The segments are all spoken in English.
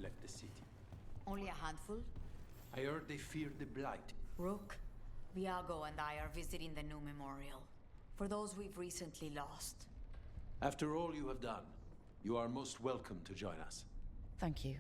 left the city. Only a handful? I heard they feared the Blight. Rook, Viago and I are visiting the new memorial. For those we've recently lost. After all you have done, you are most welcome to join us. Thank you.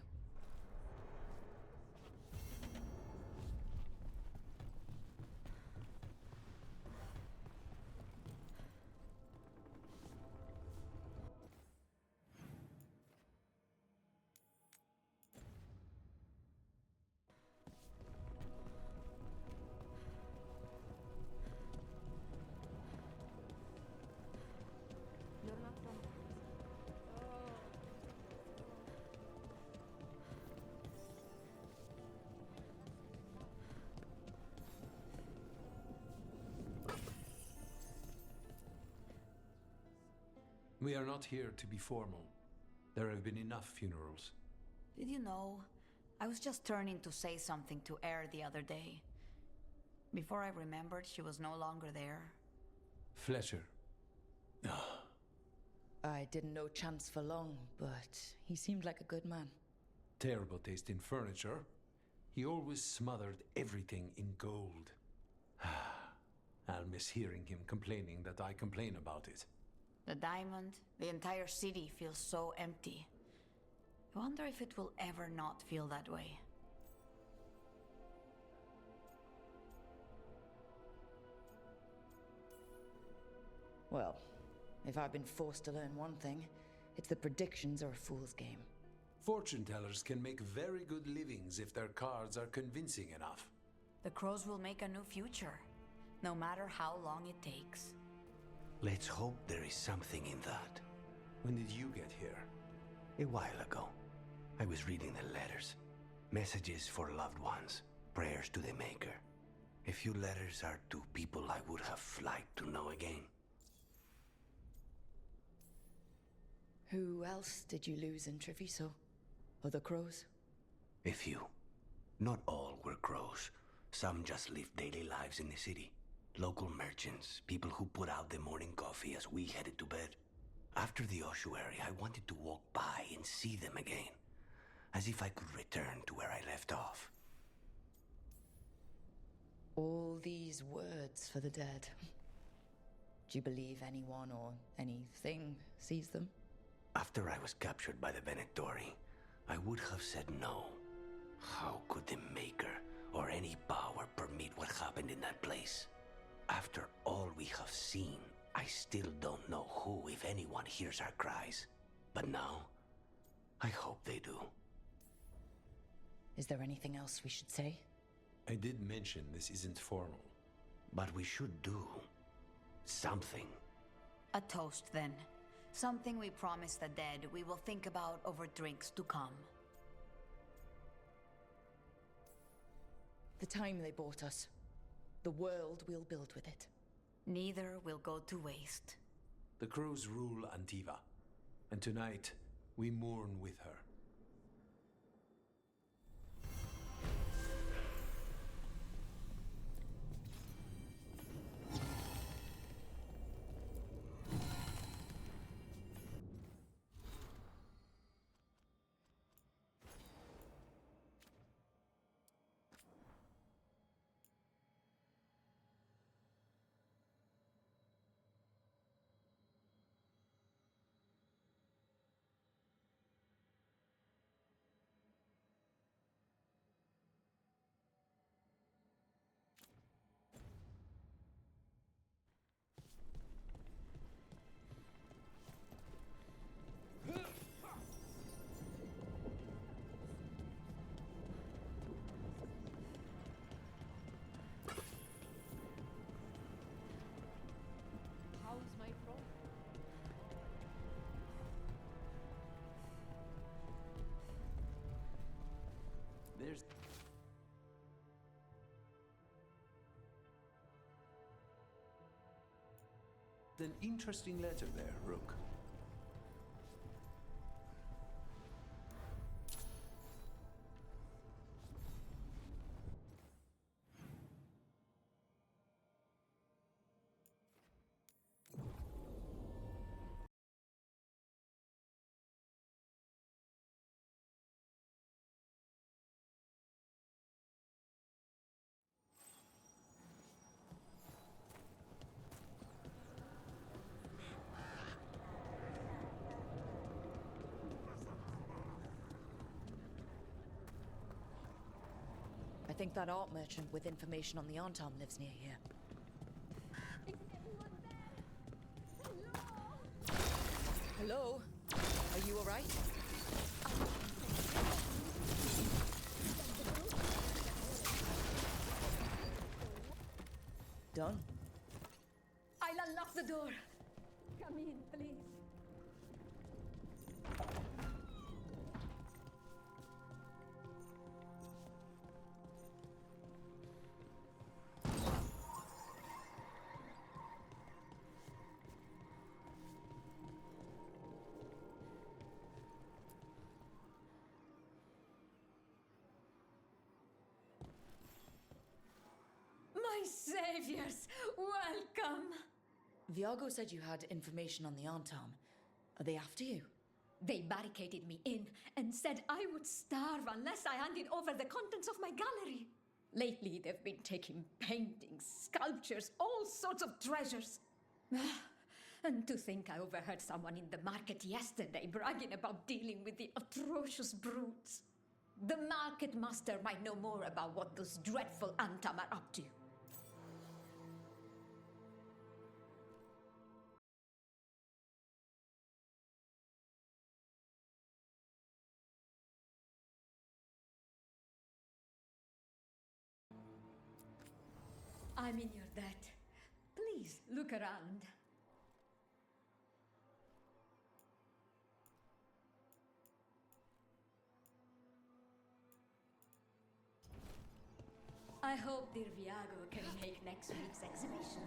We are not here to be formal. There have been enough funerals. Did you know? I was just turning to say something to Air the other day. Before I remembered, she was no longer there. Fletcher. I didn't know Chance for long, but he seemed like a good man. Terrible taste in furniture. He always smothered everything in gold. I'll miss hearing him complaining that I complain about it. The diamond, the entire city feels so empty. I wonder if it will ever not feel that way. Well, if I've been forced to learn one thing, it's that predictions are a fool's game. Fortune tellers can make very good livings if their cards are convincing enough. The crows will make a new future, no matter how long it takes. Let's hope there is something in that. When did you get here? A while ago, I was reading the letters. Messages for loved ones, prayers to the Maker. A few letters are to people I would have liked to know again. Who else did you lose in Treviso? Other crows? A few. Not all were crows. Some just lived daily lives in the city. Local merchants, people who put out the morning coffee as we headed to bed. After the ossuary, I wanted to walk by and see them again. As if I could return to where I left off. All these words for the dead. Do you believe anyone or anything sees them? After I was captured by the Venettori, I would have said no. How could the Maker or any power permit what happened in that place? After all we have seen, I still don't know who, if anyone, hears our cries. But now, I hope they do. Is there anything else we should say? I did mention this isn't formal. But we should do something. A toast, then. Something we promise the dead we will think about over drinks to come. The time they bought us. The world we'll build with it. Neither will go to waste. The crows rule Antiva, and tonight we mourn with her. There's... an interesting letter there, Rook. I think that art merchant with information on the Arntom lives near here. Hello? Are you alright? Done. I'll unlock the door. Come in, please. My saviors, welcome! Viago said you had information on the Arntom. Are they after you? They barricaded me in and said I would starve unless I handed over the contents of my gallery. Lately, they've been taking paintings, sculptures, all sorts of treasures. And to think I overheard someone in the market yesterday bragging about dealing with the atrocious brutes. The market master might know more about what those dreadful Antam are up to. I'm in your debt. Please look around. I hope dear Viago can make next week's exhibition.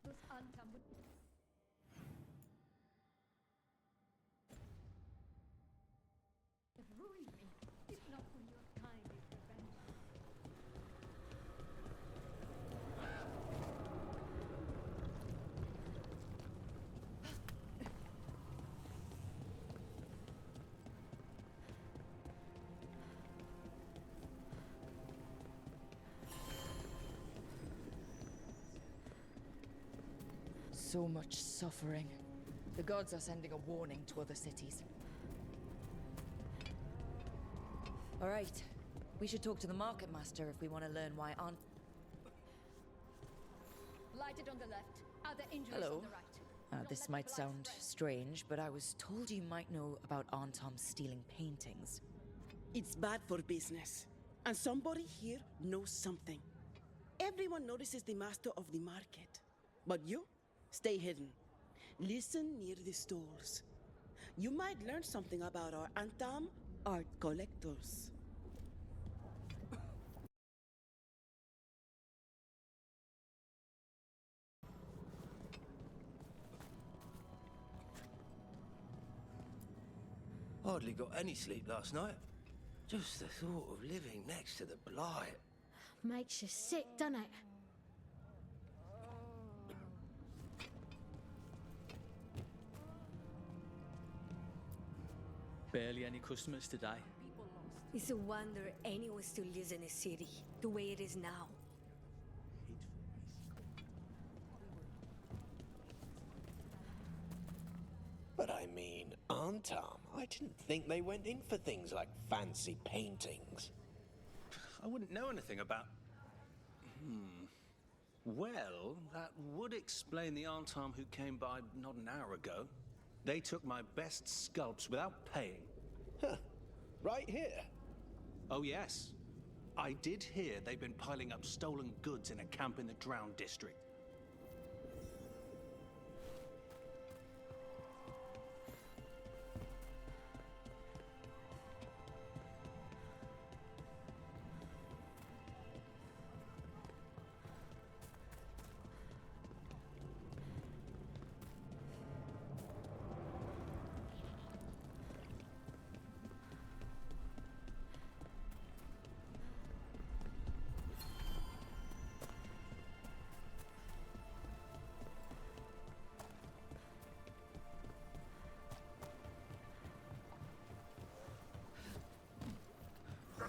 Those Antam would... have ruined me, if not for your kind intervention. So much suffering. The gods are sending a warning to other cities. All right. We should talk to the market master if we want to learn why Aunt... Lighted on the left, other injuries Hello. on the right. This might sound strange, but I was told you might know about Arntom stealing paintings. It's bad for business. And somebody here knows something. Everyone notices the master of the market. But you, stay hidden. Listen near the stalls. You might learn something about our Antam art collectors. Hardly got any sleep last night. Just the thought of living next to the blight. Makes you sick, doesn't it? Barely any customers today. It's a wonder anyone still lives in a city the way it is now. But I mean, Antam, I didn't think they went in for things like fancy paintings. I wouldn't know anything about... Well, that would explain the Arntom who came by not an hour ago. They took my best sculpts without paying. Huh. Right here. Oh, yes. I did hear they've been piling up stolen goods in a camp in the Drown district.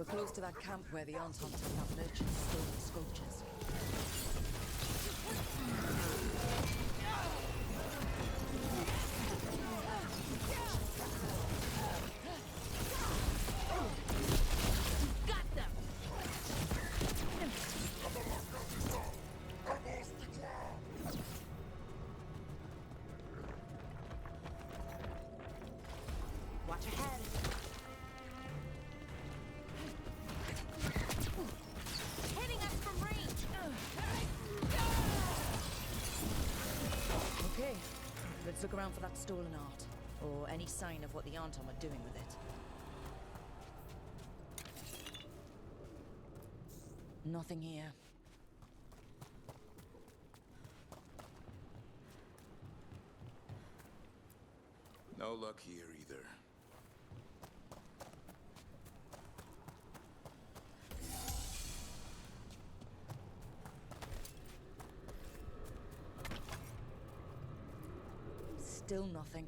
We're close to that camp where the Anton took that merchant's stolen sculptures. Got them! Watch ahead. Hitting us from range! Okay, let's look around for that stolen art, or any sign of what the Anton are doing with it. Nothing here. No luck here either. Still nothing.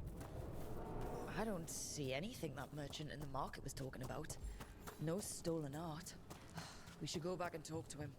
I don't see anything that merchant in the market was talking about. No stolen art. We should go back and talk to him.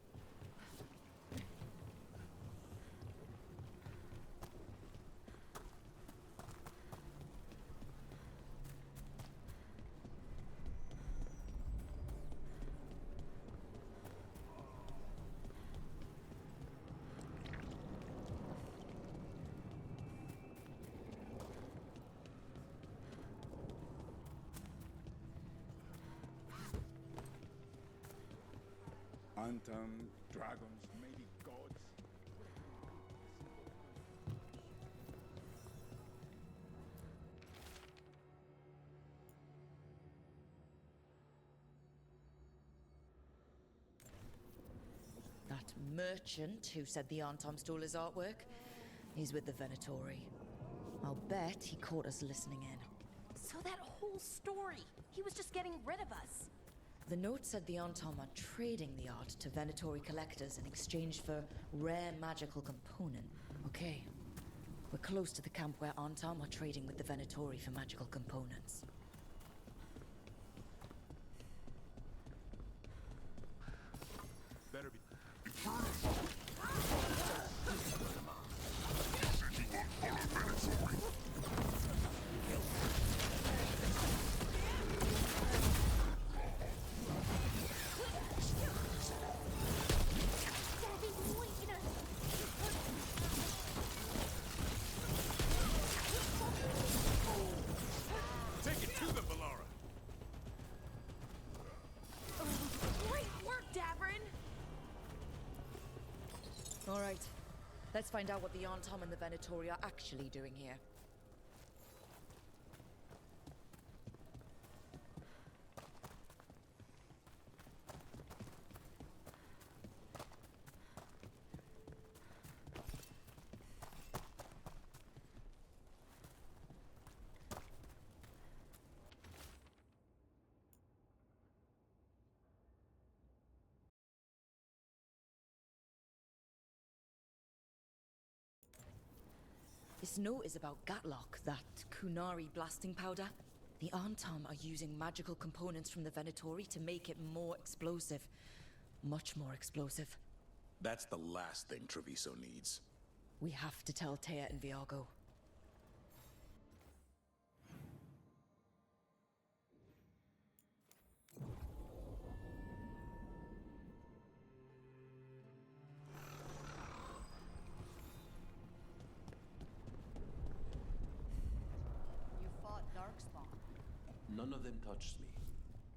Anton, dragons, maybe gods. That merchant who said the Anton stole his artwork, he's with the Venatori. I'll bet he caught us listening in. So that whole story, he was just getting rid of us. The note said the Anton are trading the art to Venatori collectors in exchange for rare magical component. Okay, we're close to the camp where Anton are trading with the Venatori for magical components. Better be. Take it to them, Valara. Great work, Davrin! All right, let's find out what the Anton and the Venatori are actually doing here. This note is about Gatlock, that Kunari blasting powder. The Antam are using magical components from the Venatori to make it more explosive. Much more explosive. That's the last thing Treviso needs. We have to tell Taya and Viago. You fought Darkspawn. None of them touched me.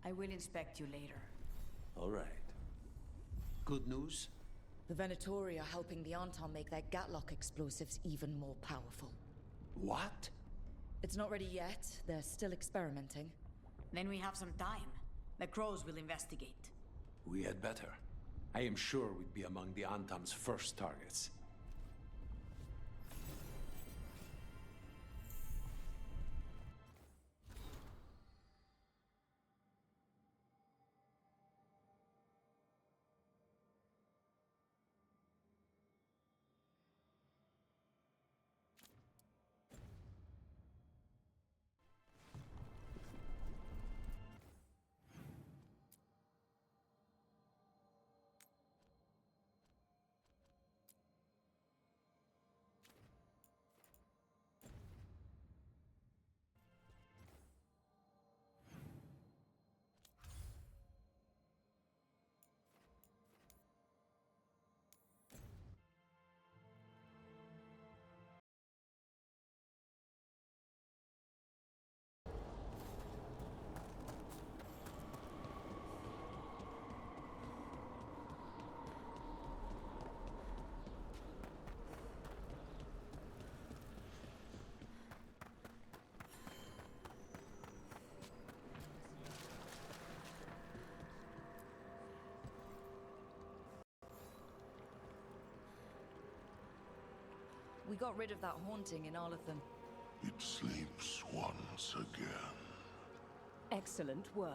I will inspect you later. All right. Good news? The Venatori are helping the Antam make their Gatlock explosives even more powerful. What? It's not ready yet. They're still experimenting. Then we have some time. The crows will investigate. We had better. I am sure we'd be among the Antam's first targets. We got rid of that haunting in Arlathan. It sleeps once again. Excellent work.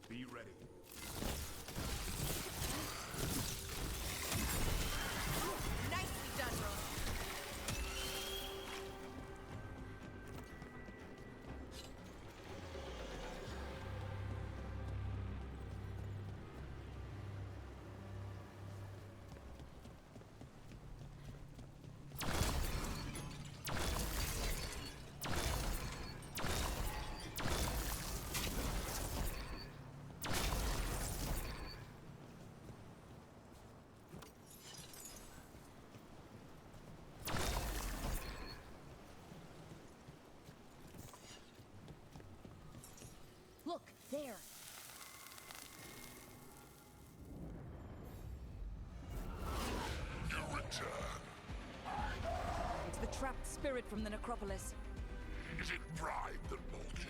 Be ready. Nicely done, Ron. Look, there. You return. It's the trapped spirit from the necropolis. Is it pride that mold you?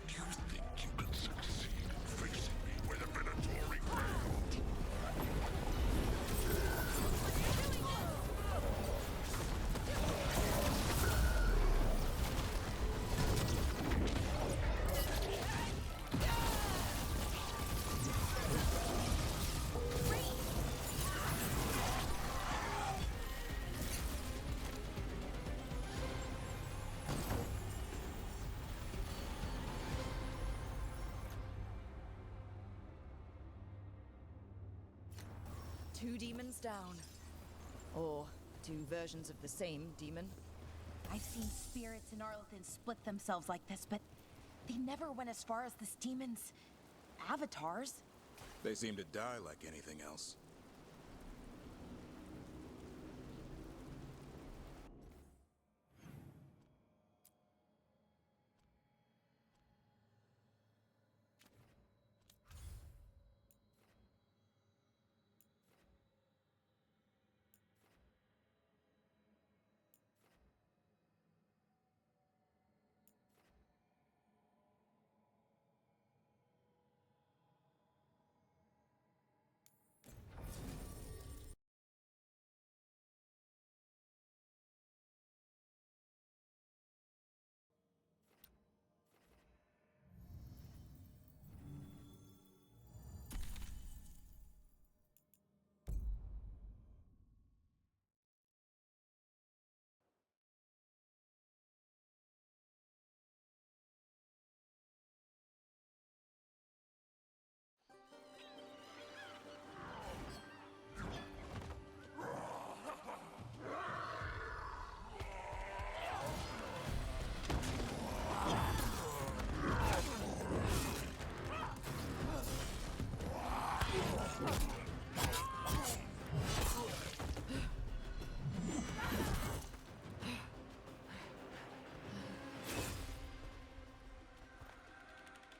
Do you think you can succeed in facing me where the Venatori failed? Two demons down. Or two versions of the same demon. I've seen spirits in Arlathan split themselves like this, but they never went as far as this demon's avatars. They seem to die like anything else.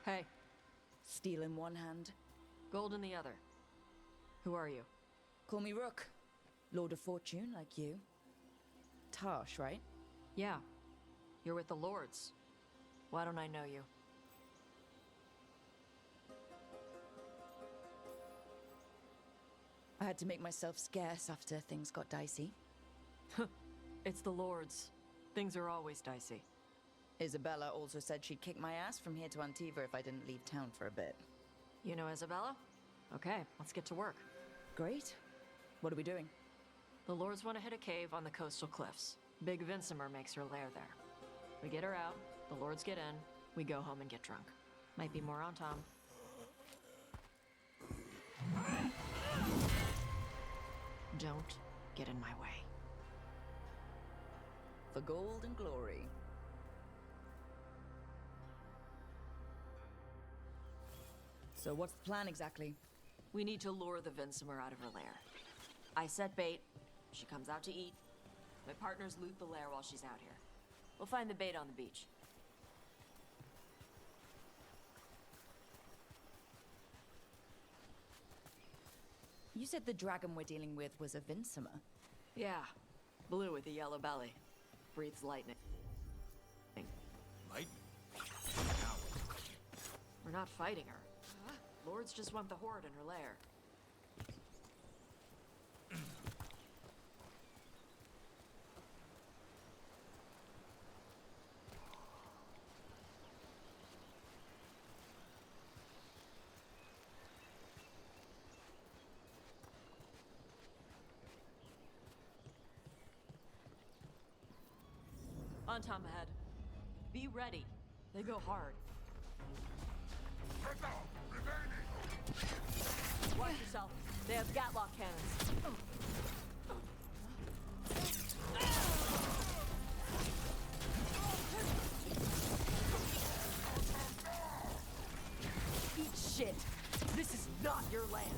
Hey, Steel in one hand. gold in the other. Who are you? Call me Rook. Lord of Fortune, like you. Tarsh, right? Yeah, you're with the Lords. Why don't I know you? I had to make myself scarce after things got dicey. It's the Lords. Things are always dicey. Isabella also said she'd kick my ass from here to Antiva if I didn't leave town for a bit. You know Isabella? Okay, let's get to work. Great. What are we doing? The Lords want to hit a cave on the coastal cliffs. Big Vincimer makes her lair there. We get her out, the Lords get in, we go home and get drunk. Might be more on Tom. Don't get in my way. For gold and glory. So what's the plan exactly? We need to lure the Vincimer out of her lair. I set bait, she comes out to eat. My partners loot the lair while she's out here. We'll find the bait on the beach. You said the dragon we're dealing with was a Vincimer. Yeah, blue with a yellow belly. Breathes lightning. Light? We're not fighting her. Lords just want the horde in her lair. On Tom ahead. Be ready. They go hard. Watch yourself. They have Gatlock cannons. Eat shit. This is not your land.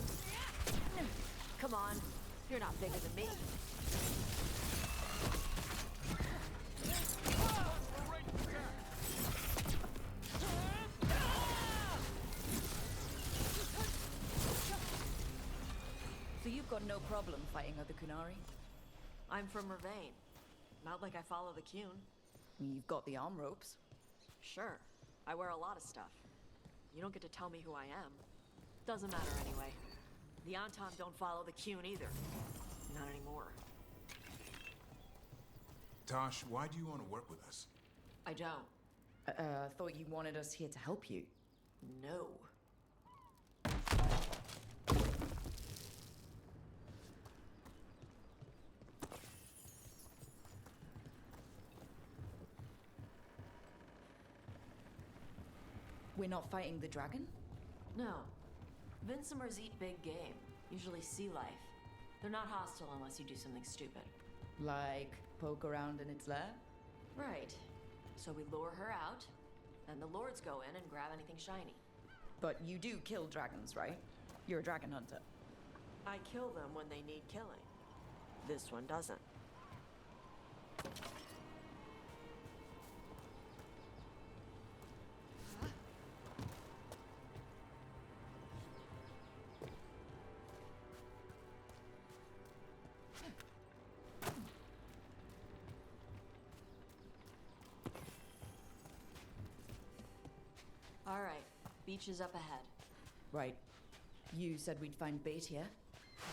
Come on. You're not bigger than me. So you've got no problem fighting other Kunari? I'm from Ravain. Not like I follow the Qun. You've got the arm ropes. Sure. I wear a lot of stuff. You don't get to tell me who I am. Doesn't matter anyway. The Anton don't follow the Qun either. Not anymore. Tosh, why do you want to work with us? I don't. I thought you wanted us here to help you. No. We're not fighting the dragon? No. Vincimers eat big game, usually sea life. They're not hostile unless you do something stupid. Like poke around in its lair? Right. So we lure her out, then the Lords go in and grab anything shiny. But you do kill dragons, right? You're a dragon hunter. I kill them when they need killing. This one doesn't. All right, beach is up ahead. Right. You said we'd find bait here?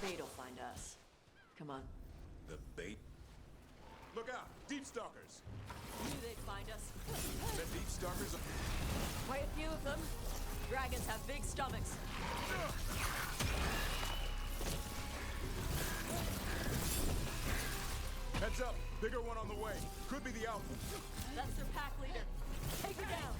Bait'll find us. Come on. The bait? Look out! Deep stalkers! Knew they'd find us. The deep stalkers are... Quite a few of them. Dragons have big stomachs. Heads up! Bigger one on the way. Could be the alpha. That's their pack leader. Take her down.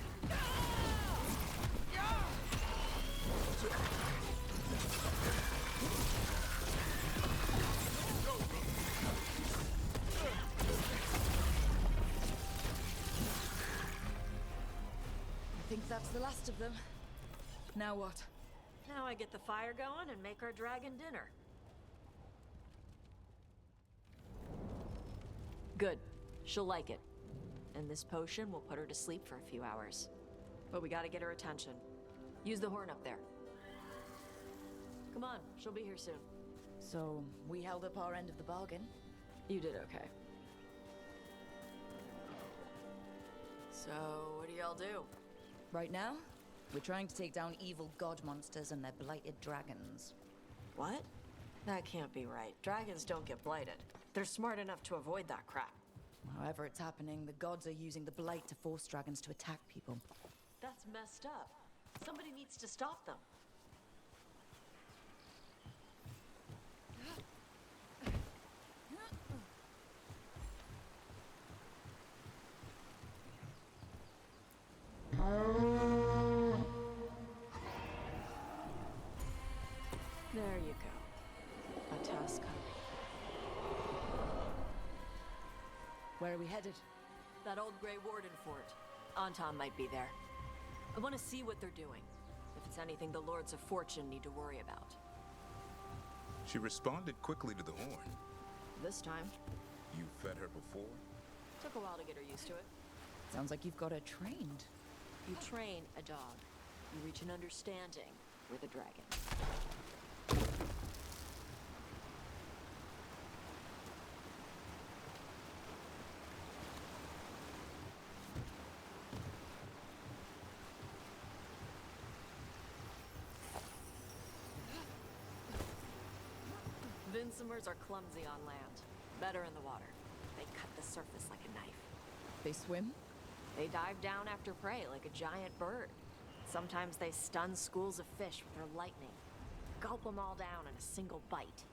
I think that's the last of them. Now what? Now I get the fire going and make our dragon dinner. Good. She'll like it. And this potion will put her to sleep for a few hours. But we gotta get her attention. Use the horn up there. Come on, she'll be here soon. So, we held up our end of the bargain? You did okay. So, what do y'all do? Right now, we're trying to take down evil god monsters and their blighted dragons. What? That can't be right. Dragons don't get blighted. They're smart enough to avoid that crap. However it's happening, the gods are using the blight to force dragons to attack people. That's messed up. Somebody needs to stop them. There you go. A task complete. Where are we headed? That old Grey Warden fort. Anton might be there. I want to see what they're doing. If it's anything the Lords of Fortune need to worry about. She responded quickly to the horn. This time, You fed her before? took a while to get her used to it. Sounds like you've got her trained. You train a dog. You reach an understanding with a dragon. Vincimers are clumsy on land, better in the water. They cut the surface like a knife. They swim? They dive down after prey like a giant bird. Sometimes they stun schools of fish with their lightning. Gulp them all down in a single bite.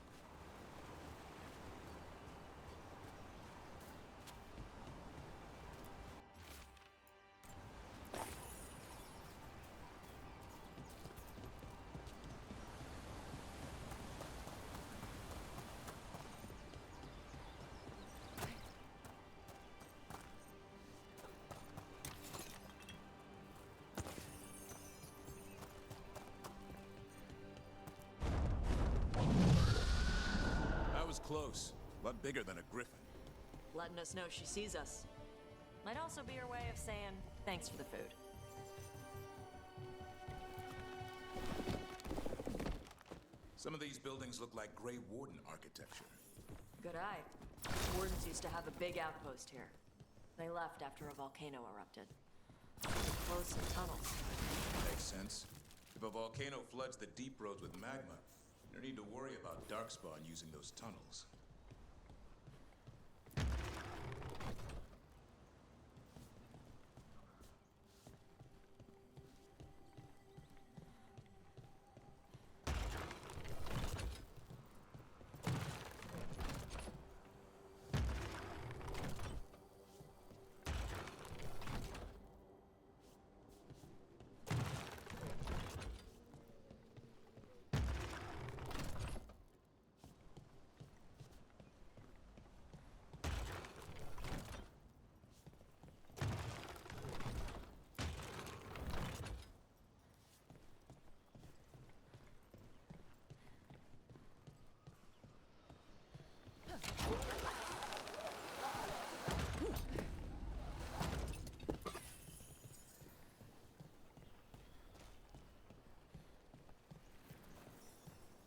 That was close. A lot bigger than a griffin. Letting us know she sees us. Might also be her way of saying thanks for the food. Some of these buildings look like Grey Warden architecture. Good eye. Wardens used to have a big outpost here. They left after a volcano erupted. Closed some tunnels. Makes sense. If a volcano floods the deep roads with magma, no need to worry about darkspawn using those tunnels.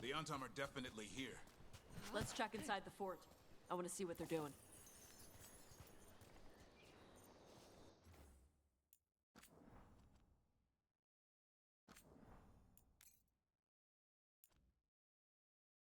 The Antom are definitely here. Let's check inside the fort. I want to see what they're doing.